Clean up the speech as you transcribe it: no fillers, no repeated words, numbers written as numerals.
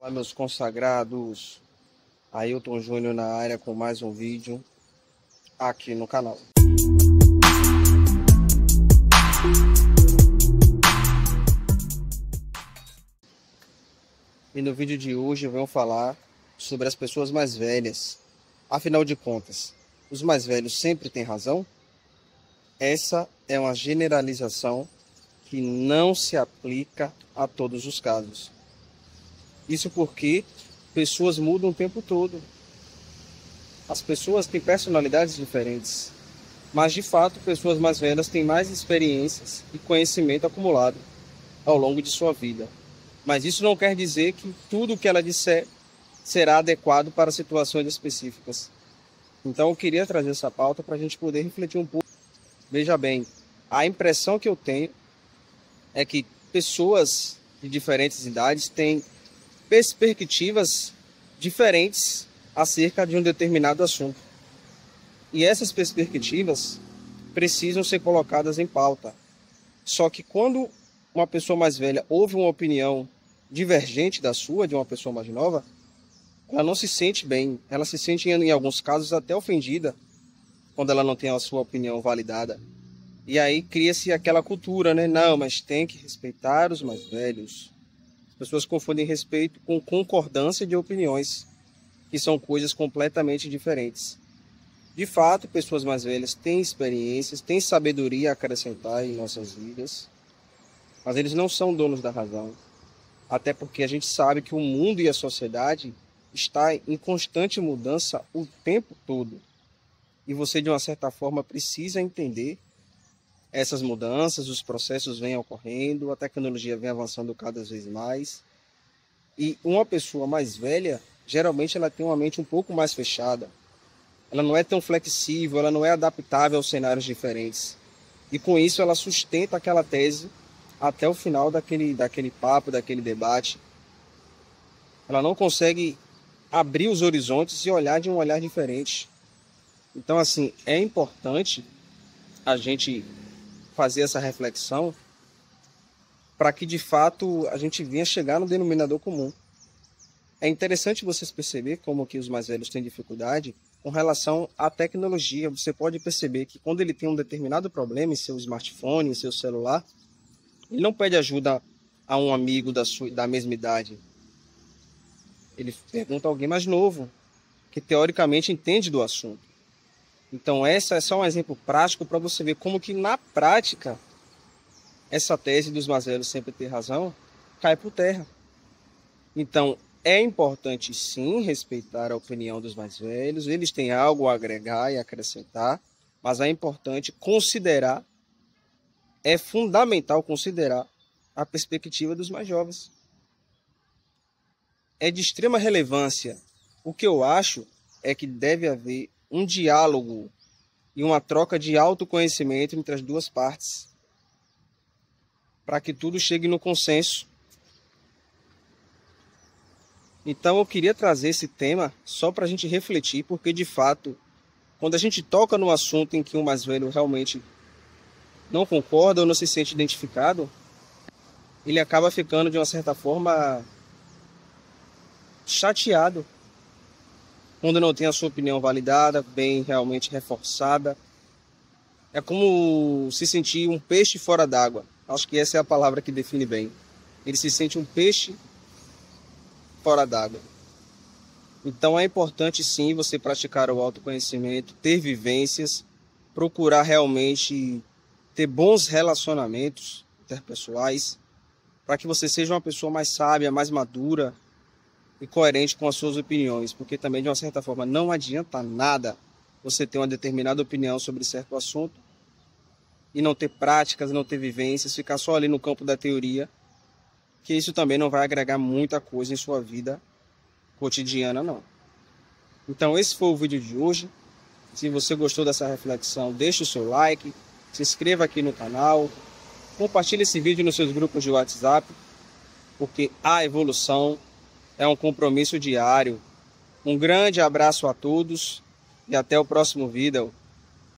Olá, meus consagrados, Ailton Júnior na área com mais um vídeo aqui no canal. E no vídeo de hoje eu venho falar sobre as pessoas mais velhas. Afinal de contas, os mais velhos sempre têm razão? Essa é uma generalização que não se aplica a todos os casos. Isso porque pessoas mudam o tempo todo. As pessoas têm personalidades diferentes, mas de fato pessoas mais velhas têm mais experiências e conhecimento acumulado ao longo de sua vida. Mas isso não quer dizer que tudo o que ela disser será adequado para situações específicas. Então eu queria trazer essa pauta para a gente poder refletir um pouco. Veja bem, a impressão que eu tenho é que pessoas de diferentes idades têm perspectivas diferentes acerca de um determinado assunto. E essas perspectivas precisam ser colocadas em pauta. Só que quando uma pessoa mais velha ouve uma opinião divergente da sua, de uma pessoa mais nova, ela não se sente bem. Ela se sente, em alguns casos, até ofendida quando ela não tem a sua opinião validada. E aí cria-se aquela cultura, né? Não, mas tem que respeitar os mais velhos. As pessoas confundem respeito com concordância de opiniões, que são coisas completamente diferentes. De fato, pessoas mais velhas têm experiências, têm sabedoria a acrescentar em nossas vidas, mas eles não são donos da razão. Até porque a gente sabe que o mundo e a sociedade está em constante mudança o tempo todo. E você, de uma certa forma, precisa entender essas mudanças, os processos vêm ocorrendo, a tecnologia vem avançando cada vez mais. E uma pessoa mais velha, geralmente ela tem uma mente um pouco mais fechada. Ela não é tão flexível, ela não é adaptável aos cenários diferentes. E com isso ela sustenta aquela tese até o final daquele papo, daquele debate. Ela não consegue abrir os horizontes e olhar de um olhar diferente. Então, assim, é importante a gente fazer essa reflexão para que de fato a gente venha chegar no denominador comum. É interessante vocês perceber como que os mais velhos têm dificuldade com relação à tecnologia. Você pode perceber que quando ele tem um determinado problema em seu smartphone, em seu celular, ele não pede ajuda a um amigo da mesma idade. Ele pergunta a alguém mais novo, que teoricamente entende do assunto. Então essa é só um exemplo prático para você ver como que na prática essa tese dos mais velhos sempre ter razão cai por terra. Então é importante sim respeitar a opinião dos mais velhos, eles têm algo a agregar e acrescentar, mas é importante considerar, é fundamental considerar a perspectiva dos mais jovens. É de extrema relevância. O que eu acho é que deve haver um diálogo e uma troca de autoconhecimento entre as duas partes, para que tudo chegue no consenso. Então eu queria trazer esse tema só para a gente refletir, porque de fato, quando a gente toca num assunto em que o mais velho realmente não concorda ou não se sente identificado, ele acaba ficando de uma certa forma chateado, quando não tem a sua opinião validada, bem realmente reforçada. É como se sentir um peixe fora d'água. Acho que essa é a palavra que define bem. Ele se sente um peixe fora d'água. Então é importante sim você praticar o autoconhecimento, ter vivências, procurar realmente ter bons relacionamentos interpessoais, para que você seja uma pessoa mais sábia, mais madura e coerente com as suas opiniões, porque também de uma certa forma não adianta nada você ter uma determinada opinião sobre certo assunto e não ter práticas, não ter vivências, ficar só ali no campo da teoria, que isso também não vai agregar muita coisa em sua vida cotidiana, não. Então esse foi o vídeo de hoje. Se você gostou dessa reflexão, deixe o seu like, se inscreva aqui no canal, compartilhe esse vídeo nos seus grupos de WhatsApp, porque a evolução é um compromisso diário. Um grande abraço a todos e até o próximo vídeo.